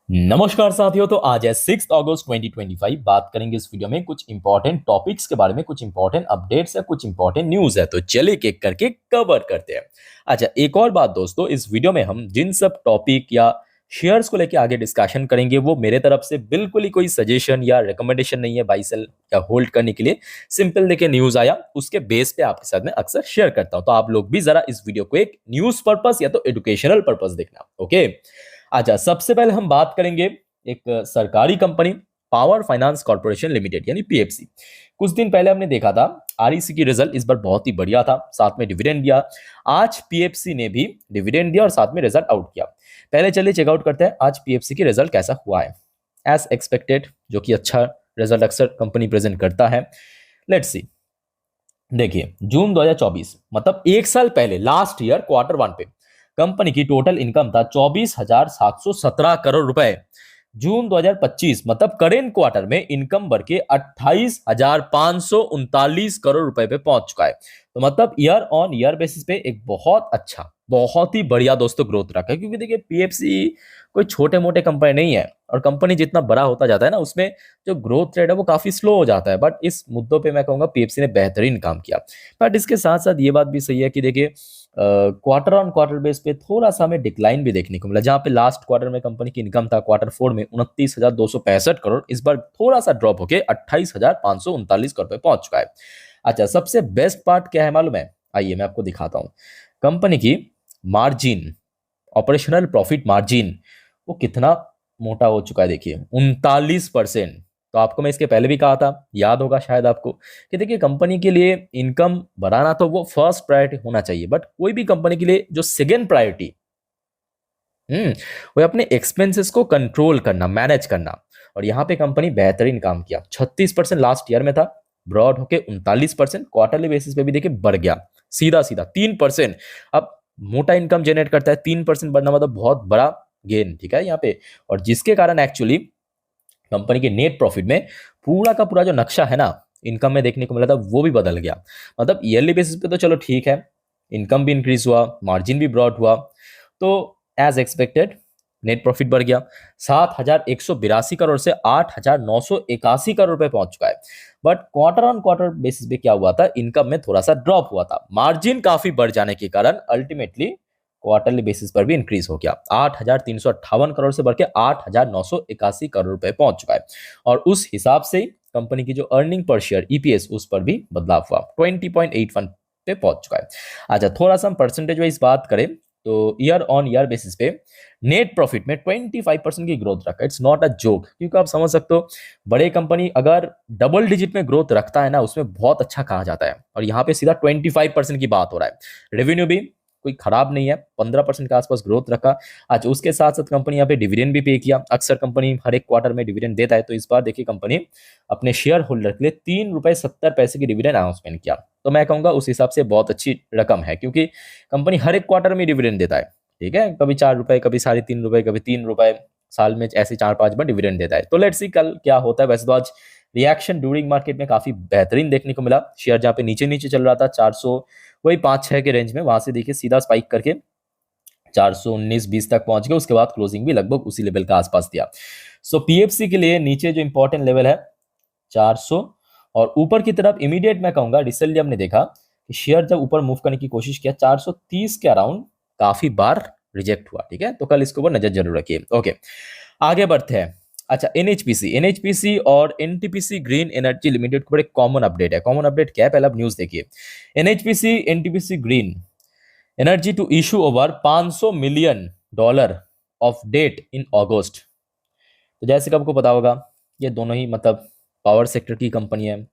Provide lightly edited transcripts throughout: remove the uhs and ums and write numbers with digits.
नमस्कार साथियों। तो आज है 6 अगस्त 2025। बात करेंगे इस वीडियो में कुछ इंपॉर्टेंट टॉपिक्स के बारे में, कुछ इंपॉर्टेंट अपडेट्स या कुछ इंपॉर्टेंट न्यूज है। तो चलिए एक करके कवर करते हैं। अच्छा, एक और बात दोस्तों, इस वीडियो में हम जिन सब टॉपिक या शेयर्स को लेकर आगे डिस्कशन करेंगे वो मेरे तरफ से बिल्कुल ही कोई सजेशन या रिकमेंडेशन नहीं है बाई सेल या होल्ड करने के लिए। सिंपल देखिए, न्यूज आया उसके बेस पे आपके साथ में अक्सर शेयर करता हूं, तो आप लोग भी जरा इस वीडियो को एक न्यूज पर्पस या तो एजुकेशनल पर्पस देखना। ओके। अच्छा, सबसे पहले हम बात करेंगे एक सरकारी company power finance corporation limited यानी पीएफसी। कुछ दिन पहले हमने देखा था आरईसी की रिजल्ट इस बार बहुत ही बढ़िया था, साथ में डिविडेंड दिया। आज पीएफसी ने भी डिविडेंड दिया और साथ में रिजल्ट आउट किया। पहले चलिए चेकआउट करते हैं आज पीएफसी की रिजल्ट कैसा हुआ है। एज एक्सपेक्टेड, जो कि अच्छा रिजल्ट अक्सर कंपनी प्रेजेंट करता है। Let's see. देखिए, जून 2024 मतलब एक साल पहले, लास्ट ईयर क्वार्टर वन पे कंपनी की टोटल इनकम था 24,717 करोड़ रुपए। जून 2025 मतलब करेंट क्वार्टर में इनकम बढ़ के 28,539 करोड़ रुपए पे पहुंच चुका है। तो मतलब ईयर ऑन ईयर बेसिस पे एक बहुत अच्छा, बहुत ही बढ़िया दोस्तों ग्रोथ रखा है। क्योंकि देखिए, पीएफसी कोई छोटे मोटे कंपनी नहीं है, और कंपनी जितना बड़ा होता जाता है ना, उसमें जो ग्रोथ रेट है वो काफी स्लो हो जाता है। बट इस मुद्दों पे मैं कहूंगा पीएफसी ने बेहतरीन काम किया। बट इसके साथ साथ ये बात भी सही है कि देखिए, क्वार्टर ऑन क्वार्टर बेस पे थोड़ा सा हमें डिक्लाइन भी देखने को मिला। जहां पे लास्ट क्वार्टर में कंपनी की इनकम था क्वार्टर फोर में 29,265 करोड़, इस बार थोड़ा सा ड्रॉप होके 28,539 करोड़ पे पहुंच चुका है। अच्छा, सबसे बेस्ट पार्ट क्या है मालूम है? आइए मैं आपको दिखाता हूं। कंपनी की मार्जिन, ऑपरेशनल प्रॉफिट मार्जिन, वो कितना मोटा हो चुका है। देखिए 39%। तो आपको मैं इसके पहले भी कहा था, याद होगा शायद आपको, कि देखिए कंपनी के लिए इनकम बढ़ाना तो वो फर्स्ट प्रायोरिटी होना चाहिए, बट कोई भी कंपनी के लिए जो सेकेंड प्रायोरिटी, वो अपने एक्सपेंसेस को कंट्रोल करना, मैनेज करना। और यहाँ पे कंपनी बेहतरीन काम किया। 36% लास्ट ईयर में था, ब्रॉड होके 39%, क्वार्टरली बेसिस पे भी देखिए बढ़ गया सीधा सीधा 3%। अब मोटा इनकम जनरेट करता है, 3% बढ़ना मतलब बहुत बड़ा गेन, ठीक है यहाँ पे। और जिसके कारण एक्चुअली कंपनी के नेट प्रॉफिट में पूरा का पूरा जो नक्शा है ना, इनकम में देखने को मिला था, वो भी बदल गया। मतलब ईयरली बेसिस पे तो चलो ठीक है, इनकम भी इंक्रीज हुआ, मार्जिन भी ब्रॉड हुआ, तो एज एक्सपेक्टेड नेट प्रॉफिट बढ़ गया। 7,182 करोड़ से 8,981 करोड़ रुपए पहुंच चुका है। But quarter on quarter basis पे क्या हुआ था, इनकम में थोड़ा सा ड्रॉप हुआ था। मार्जिन काफी बढ़ जाने के कारण अल्टीमेटली क्वार्टरली बेसिस पर भी इंक्रीज हो गया। 8,358 करोड़ से बढ़ के 8,981 करोड़ रुपए पहुंच चुका है। और उस हिसाब से कंपनी की जो अर्निंग पर शेयर ईपीएस, उस पर भी बदलाव हुआ, 20.81 पे पहुंच चुका है। अच्छा, थोड़ा सा हम परसेंटेज वाइज बात करें तो ईयर ऑन ईयर बेसिस पे नेट प्रॉफिट में 25% की ग्रोथ रखा है। इट्स नॉट अ जोक, क्योंकि आप समझ सकते हो बड़े कंपनी अगर डबल डिजिट में ग्रोथ रखता है ना, उसमें बहुत अच्छा कहा जाता है। और यहाँ पे सीधा 25% की बात हो रहा है। रेवेन्यू भी कोई खराब नहीं है, 15% के आसपास ग्रोथ रखा। आज उसके साथ साथ कंपनी यहाँ पे डिविडेंड भी पे किया। अक्सर कंपनी हर एक क्वार्टर में डिविडेंड देता है, तो इस बार देखिए कंपनी अपने शेयर होल्डर के लिए 3 रुपए 70 पैसे की डिविडेंड अनाउंसमेंट किया। तो मैं कहूंगा उस हिसाब से बहुत अच्छी रकम है, क्योंकि कंपनी हर एक क्वार्टर में डिविडेंड देता है, ठीक है। कभी 4 रुपए, कभी 3.5 रुपए, कभी 3 रुपए, साल में ऐसे 4-5 बार डिविडेंड देता है। तो लेट्स सी कल क्या होता है। वैसे तो आज रिएक्शन ड्यूरिंग मार्केट में काफी बेहतरीन देखने को मिला। शेयर जहां पे नीचे नीचे चल रहा था 400, वही 5-6 के रेंज में, वहां से देखिए सीधा स्पाइक करके 419-20 तक पहुंच गए। उसके बाद क्लोजिंग भी लगभग उसी लेवल का आसपास दिया। सो पीएफसी के लिए नीचे जो इंपॉर्टेंट लेवल है 400, और ऊपर की तरफ इमीडिएट मैं कहूंगा रिसेंटली हमने देखा कि शेयर जब ऊपर मूव करने की कोशिश किया 430 के अराउंड काफी बार रिजेक्ट हुआ, ठीक है। तो कल इसके ऊपर नजर जरूर रखिए। ओके, आगे बढ़ते हैं। अच्छा, एनएचपीसी और एनटीपीसी ग्रीन एनर्जी लिमिटेड के ऊपर एक कॉमन अपडेट है। कॉमन अपडेट क्या है, पहले आप न्यूज देखिए। NHPC NTPC green energy to issue over $500 million of debt in August. तो जैसे कि आपको पता होगा, ये दोनों ही मतलब पावर सेक्टर की कंपनी है।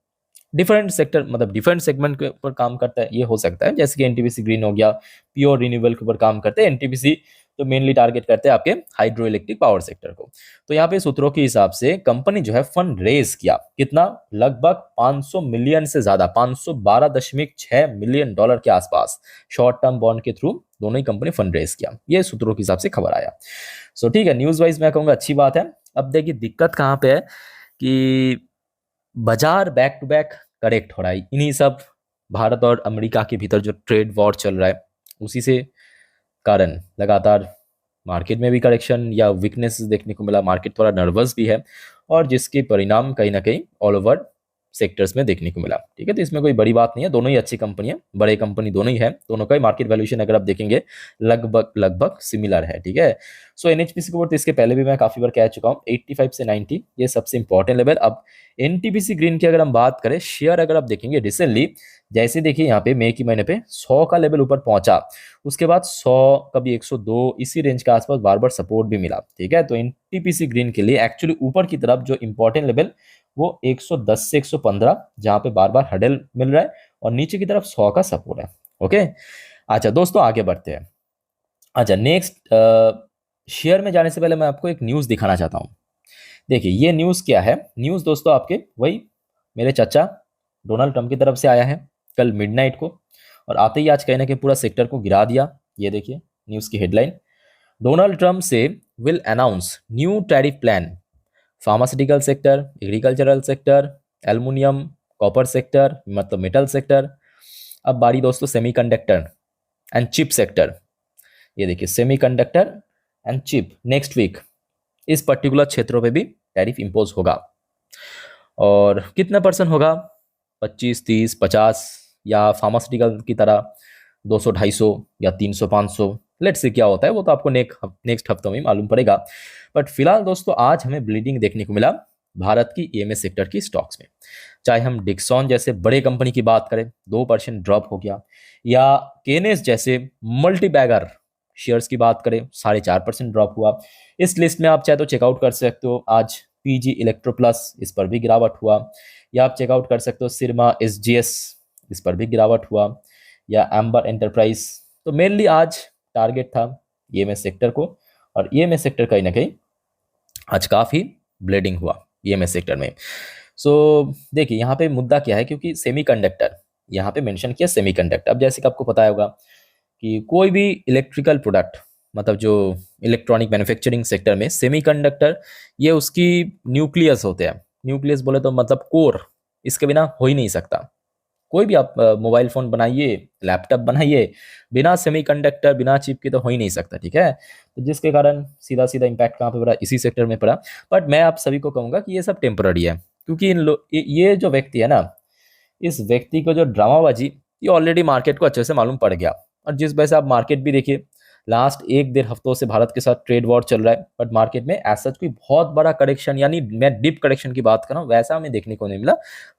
डिफरेंट सेक्टर मतलब डिफरेंट सेगमेंट के ऊपर काम करता है, ये हो सकता है। जैसे कि एनटीपीसी ग्रीन हो गया, प्योर रिन्यूएबल के ऊपर काम करते हैं। एनटीपीसी तो मेनली टारगेट करते हैं आपके हाइड्रो इलेक्ट्रिक पावर सेक्टर को। तो यहाँ पे सूत्रों के हिसाब से कंपनी जो है फंड रेज किया, कितना, लगभग 500 मिलियन से ज्यादा, $512.6 मिलियन के आसपास शॉर्ट टर्म बॉन्ड के थ्रू दोनों ही कंपनी फंड रेज किया। ये सूत्रों के हिसाब से खबर आया। सो ठीक है, न्यूज वाइज मैं कहूंगा अच्छी बात है। अब देखिए दिक्कत कहाँ पे है कि बाजार बैक टू बैक करेक्ट हो रहा है। इन्हीं सब भारत और अमेरिका के भीतर जो ट्रेड वॉर चल रहा है, उसी से कारण लगातार मार्केट में भी करेक्शन या वीकनेस देखने को मिला, मार्केट थोड़ा नर्वस भी है, और जिसके परिणाम कहीं ना कहीं ऑल ओवर सेक्टर्स में देखने को मिला। ठीक है, तो इसमें कोई बड़ी बात नहीं है, दोनों ही अच्छी कंपनी है, बड़े कंपनी दोनों ही है, दोनों का ही मार्केट वैल्यूएशन अगर आप देखेंगे लगभग लगभग सिमिलर है। ठीक है, सो एनएचपीसी को तो इसके पहले भी मैं काफी बार कह चुका हूँ, 85 से 90 ये सबसे इंपॉर्टेंट लेवल। अब एनटीपीसी ग्रीन की अगर हम बात करें, शेयर अगर आप देखेंगे रिसेंटली, जैसे देखिए यहाँ पे मई के महीने पे 100 का लेवल ऊपर पहुंचा, उसके बाद 100 कभी 102 इसी रेंज के आसपास बार बार सपोर्ट भी मिला। ठीक है, तो एनटीपीसी ग्रीन के लिए एक्चुअली ऊपर की तरफ जो इंपॉर्टेंट लेवल वो 110 से 115 जहां पे बार बार हडल मिल रहा है, और नीचे की तरफ 100 का सपोर्ट है। ओके, अच्छा दोस्तों आगे बढ़ते हैं। अच्छा नेक्स्ट, शेयर में जाने से पहले मैं आपको एक न्यूज़ दिखाना चाहता हूँ। देखिए ये न्यूज़ क्या है, न्यूज़ दोस्तों आपके वही मेरे चाचा डोनाल्ड ट्रंप की तरफ से आया है कल मिडनाइट को, और आते ही आज कहीं ना कहीं पूरा सेक्टर को गिरा दिया। ये देखिए न्यूज़ की हेडलाइन, डोनाल्ड ट्रंप से will announce new tariff plan, pharmaceutical sector, agricultural sector, aluminium, copper sector मतलब मेटल सेक्टर। अब बारी दोस्तों सेमीकंडक्टर एंड चिप सेक्टर। ये देखिए semiconductor and chip next week इस पर्टिकुलर क्षेत्रों पे भी टैरिफ इंपोज होगा, और कितना परसेंट होगा, 25, 30, 50, या फार्मास्यूटिकल की तरह 200, 250 या 300, 500। लेट्स से क्या होता है वो तो आपको नेक्स्ट हफ्तों में मालूम पड़ेगा। बट फिलहाल दोस्तों आज हमें ब्लीडिंग देखने को मिला भारत की ईएमएस सेक्टर की स्टॉक्स में, चाहे हम डिक्सॉन जैसे बड़े कंपनी की बात करें 2% ड्रॉप हो गया, या केनेस जैसे मल्टी बैगर शेयर्स की बात करें 4.5% ड्रॉप हुआ। इस लिस्ट में आप चाहे तो चेकआउट कर सकते हो, आज पीजी इलेक्ट्रो प्लस इस पर भी गिरावट हुआ, या आप चेकआउट कर सकते हो सिरमा एसजीएस इस पर भी गिरावट हुआ, या एम्बर एंटरप्राइज। तो मेनली आज टारगेट था ईएमएस सेक्टर को, और ईएमएस सेक्टर कहीं ना कहीं आज काफ़ी ब्लेडिंग हुआ ईएमएस सेक्टर में। सो देखिए यहाँ पे मुद्दा क्या है, क्योंकि सेमीकंडक्टर यहाँ पे मेंशन किया सेमीकंडक्टर। अब जैसे कि आपको पता होगा कि कोई भी इलेक्ट्रिकल प्रोडक्ट मतलब जो इलेक्ट्रॉनिक मैन्युफैक्चरिंग सेक्टर में सेमीकंडक्टर ये उसकी न्यूक्लियस होते हैं। न्यूक्लियस बोले तो मतलब कोर, इसके बिना हो ही नहीं सकता। कोई भी आप मोबाइल फ़ोन बनाइए, लैपटॉप बनाइए, बिना सेमीकंडक्टर बिना चिप के तो हो ही नहीं सकता। ठीक है, तो जिसके कारण सीधा सीधा इम्पैक्ट कहाँ पे पड़ा, इसी सेक्टर में पड़ा। बट मैं आप सभी को कहूँगा कि ये सब टेम्पररी है, क्योंकि ये जो व्यक्ति है ना, इस व्यक्ति को जो ड्रामाबाजी ये ऑलरेडी मार्केट को अच्छे से मालूम पड़ गया। और जिस वजह से आप मार्केट भी देखिए, लास्ट 1-1.5 हफ्तों से भारत के साथ ट्रेड वॉर चल रहा है, बट मार्केट में एज सच कोई बहुत बड़ा करेक्शन, यानी मैं डिप करेक्शन की बात कर रहा हूँ, वैसा हमें देखने को नहीं मिला।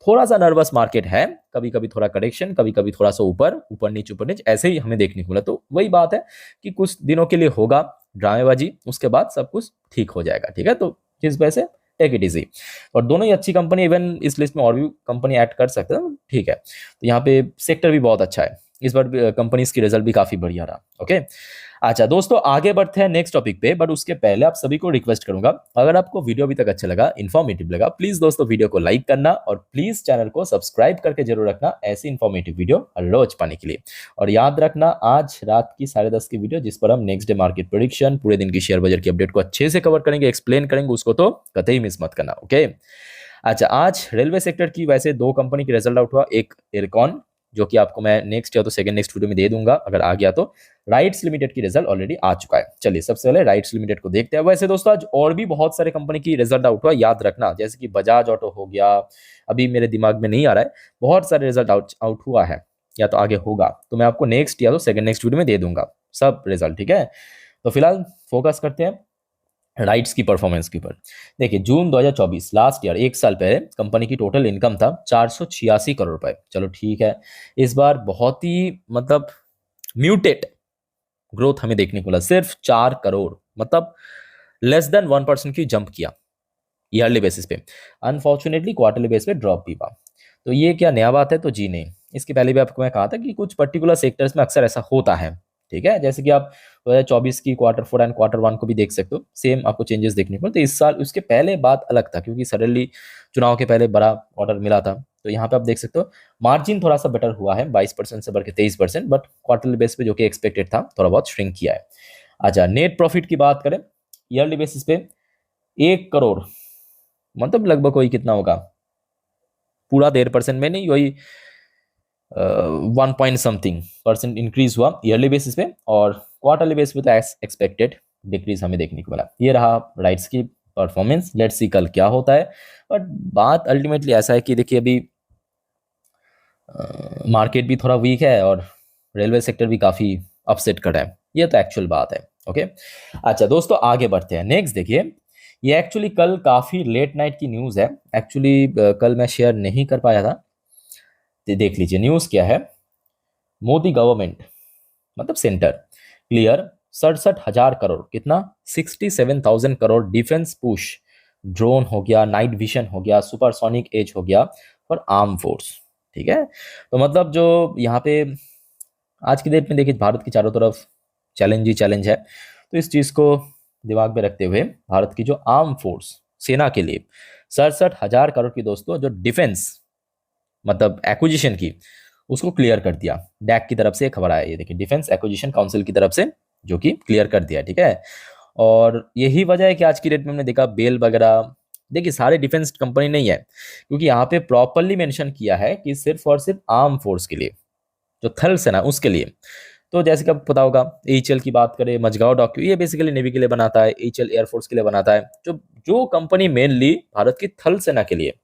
थोड़ा सा नर्वस मार्केट है, कभी कभी थोड़ा करेक्शन, कभी कभी थोड़ा सा ऊपर ऊपर नीचे ऊपर नीचे ऐसे ही हमें देखने को मिला। तो वही बात है कि कुछ दिनों के लिए होगा ड्रामेबाजी, उसके बाद सब कुछ ठीक हो जाएगा। ठीक है, तो जिस वजह से टेक इट इजी, और दोनों ही अच्छी कंपनी, इवन इस लिस्ट में और भी कंपनी ऐड कर सकते हैं। ठीक है, तो यहाँ पे सेक्टर भी बहुत अच्छा है, इस बार कंपनीज की रिजल्ट भी काफी बढ़िया रहा। ओके, अच्छा दोस्तों आगे बढ़ते हैं नेक्स्ट टॉपिक पे, बट उसके पहले आप सभी को रिक्वेस्ट करूंगा, अगर आपको वीडियो अभी तक अच्छा लगा, इन्फॉर्मेटिव लगा, प्लीज दोस्तों वीडियो को लाइक करना, और प्लीज चैनल को सब्सक्राइब करके जरूर रखना ऐसी इन्फॉर्मेटिव वीडियो हर रोज पाने के लिए। और याद रखना आज रात की 10:30 की वीडियो, जिस पर हम नेक्स्ट डे मार्केट प्रेडिक्शन, पूरे दिन की शेयर बाजार की अपडेट को अच्छे से कवर करेंगे, एक्सप्लेन करेंगे, उसको तो कतई मिस मत करना। ओके, अच्छा आज रेलवे सेक्टर की वैसे 2 कंपनी की रिजल्ट आउट हुआ, एक एयरकॉन जो कि आपको मैं नेक्स्ट या तो सेकंड नेक्स्ट वीडियो में दे दूंगा अगर आ गया तो, राइट्स लिमिटेड की रिजल्ट ऑलरेडी आ चुका है। चलिए सबसे पहले राइट्स लिमिटेड को देखते हैं। वैसे दोस्तों आज और भी बहुत सारे कंपनी की रिजल्ट आउट हुआ, याद रखना, जैसे कि बजाज ऑटो हो गया, अभी मेरे दिमाग में नहीं आ रहा है, बहुत सारे रिजल्ट आउट हुआ है, या तो आगे होगा, तो मैं आपको नेक्स्ट या तो सेकंड नेक्स्ट वीडियो में दे दूंगा सब रिजल्ट। ठीक है, तो फिलहाल फोकस करते हैं राइट्स की परफॉर्मेंस के ऊपर। देखिए जून 2024 लास्ट ईयर, एक साल पहले कंपनी की टोटल इनकम था 486 करोड़ रुपए। चलो ठीक है, इस बार बहुत ही मतलब म्यूटेड ग्रोथ हमें देखने को मिला, सिर्फ 4 करोड़, मतलब लेस देन 1% की जंप किया ईयरली बेसिस पे। अनफॉर्चुनेटली क्वार्टरली बेसिस पे ड्रॉप भी हुआ। तो ये क्या नया बात है? तो जी नहीं, इसके पहले भी आपको मैं कहा था कि कुछ पर्टिकुलर सेक्टर्स में अक्सर ऐसा होता है। ठीक है, जैसे कि आप 2024 की Q4 एंड Q1 को भी देख सकते हो, सेम आपको चेंजेस देखने को। तो इस साल उसके पहले बात अलग था, क्योंकि सडनली चुनाव के पहले बड़ा ऑर्डर मिला था। तो यहाँ पे आप देख सकते हो मार्जिन थोड़ा सा बेटर हुआ है, 22% से बढ़ के 23%, बट क्वार्टरली बेस पे जो कि एक्सपेक्टेड था थोड़ा बहुत श्रिंक किया है। अच्छा नेट प्रॉफिट की बात करें ईयरली बेसिस पे 1 करोड़, मतलब लगभग वही कितना होगा, पूरा 1.5% में नहीं, वही 1 पॉइंट समथिंग परसेंट इंक्रीज हुआ ईयरली बेसिस पे, और क्वार्टरली बेसिस पे तो एक्सपेक्टेड डिक्रीज हमें देखने को मिला। ये रहा राइट्स की परफॉर्मेंस, लेट्स सी कल क्या होता है। बट बात अल्टीमेटली ऐसा है कि देखिए अभी मार्केट भी थोड़ा वीक है और रेलवे सेक्टर भी काफ़ी अपसेट कर रहा है, ये तो एक्चुअल बात है। ओके, अच्छा दोस्तों आगे बढ़ते हैं। नेक्स्ट देखिए, ये एक्चुअली कल काफ़ी लेट नाइट की न्यूज़ है। एक्चुअली कल मैं शेयर नहीं कर पाया था, तो देख लीजिए न्यूज़ क्या है। मोदी गवर्नमेंट मतलब सेंटर क्लियर 67,000 करोड़, कितना 67,000 करोड़ डिफेंस पुश, ड्रोन हो गया, नाइट विजन हो गया, सुपरसोनिक एज हो गया और आर्म फोर्स। ठीक है, तो मतलब जो यहाँ पे आज की डेट में देखिए भारत की चारों तरफ चैलेंज ही चैलेंज है। तो इस चीज़ को दिमाग में रखते हुए भारत की जो आर्म फोर्स सेना के लिए 67,000 करोड़ की दोस्तों जो डिफेंस मतलब एक्विजिशन की, उसको क्लियर कर दिया। डैक की तरफ से खबर आया, ये देखिए डिफेंस एक्विजिशन काउंसिल की तरफ से, जो कि क्लियर कर दिया। ठीक है, और यही वजह है कि आज की डेट में हमने देखा बेल वगैरह, देखिए सारे डिफेंस कंपनी नहीं है, क्योंकि यहाँ पे प्रॉपरली मेंशन किया है कि सिर्फ और सिर्फ आर्म फोर्स के लिए, जो थल सेना उसके लिए। तो जैसे कि आपको पता होगा एचएल की बात करें, मझगांव डॉक्यू, ये बेसिकली नेवी के लिए बनाता है, एचएल एयरफोर्स के लिए बनाता है, जो जो कंपनी मेनली भारत की थल सेना के लिए,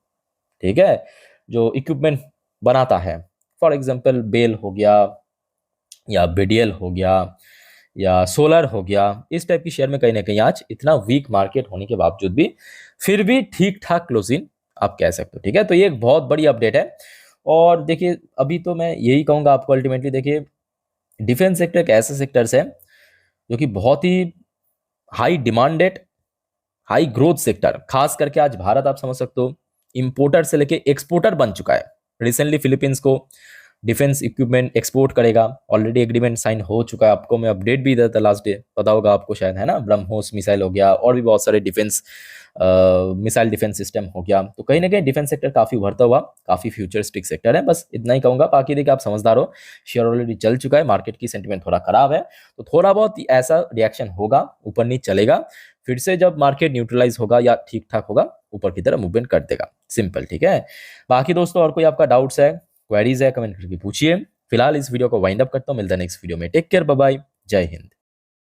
ठीक है, जो इक्विपमेंट बनाता है। फॉर एग्जाम्पल बेल हो गया या बीडीएल हो गया या सोलर हो गया, इस टाइप की शेयर में कहीं ना कहीं आज इतना वीक मार्केट होने के बावजूद भी फिर भी ठीक ठाक क्लोजिंग आप कह सकते हो। ठीक है, तो ये एक बहुत बड़ी अपडेट है। और देखिए अभी तो मैं यही कहूंगा आपको, अल्टीमेटली देखिए डिफेंस सेक्टर एक ऐसा सेक्टर्स है जो कि बहुत ही high demanded, high growth sector, खास करके आज भारत आप समझ सकते हो इंपोर्टर से लेके एक्सपोर्टर बन चुका है। रिसेंटली फिलीपींस को डिफेंस इक्विपमेंट एक्सपोर्ट करेगा, ऑलरेडी एग्रीमेंट साइन हो चुका है। आपको मैं अपडेट भी दिया था लास्ट डे, पता होगा आपको शायद, है ना। ब्रह्मोस मिसाइल हो गया और भी बहुत सारे डिफेंस मिसाइल डिफेंस सिस्टम हो गया। तो कहीं ना कहीं डिफेंस सेक्टर काफी उभरता हुआ, काफी फ्यूचरिस्टिक सेक्टर है। बस इतना ही कहूंगा, बाकी देखिए आप समझदार हो, शेयर ऑलरेडी चल चुका है, मार्केट की सेंटिमेंट थोड़ा खराब है, तो थोड़ा बहुत ऐसा रिएक्शन होगा, ऊपर नीचे चलेगा, फिर से जब मार्केट न्यूट्रलाइज होगा या ठीक ठाक होगा ऊपर की तरफ मूवमेंट कर देगा, सिंपल। ठीक है, बाकी दोस्तों और कोई आपका डाउट्स है, क्वेरीज है, कमेंट करके पूछिए। फिलहाल इस वीडियो को वाइंड अप करता हूँ, मिलता है नेक्स्ट वीडियो में। टेक केयर, बाय बाय, जय हिंद।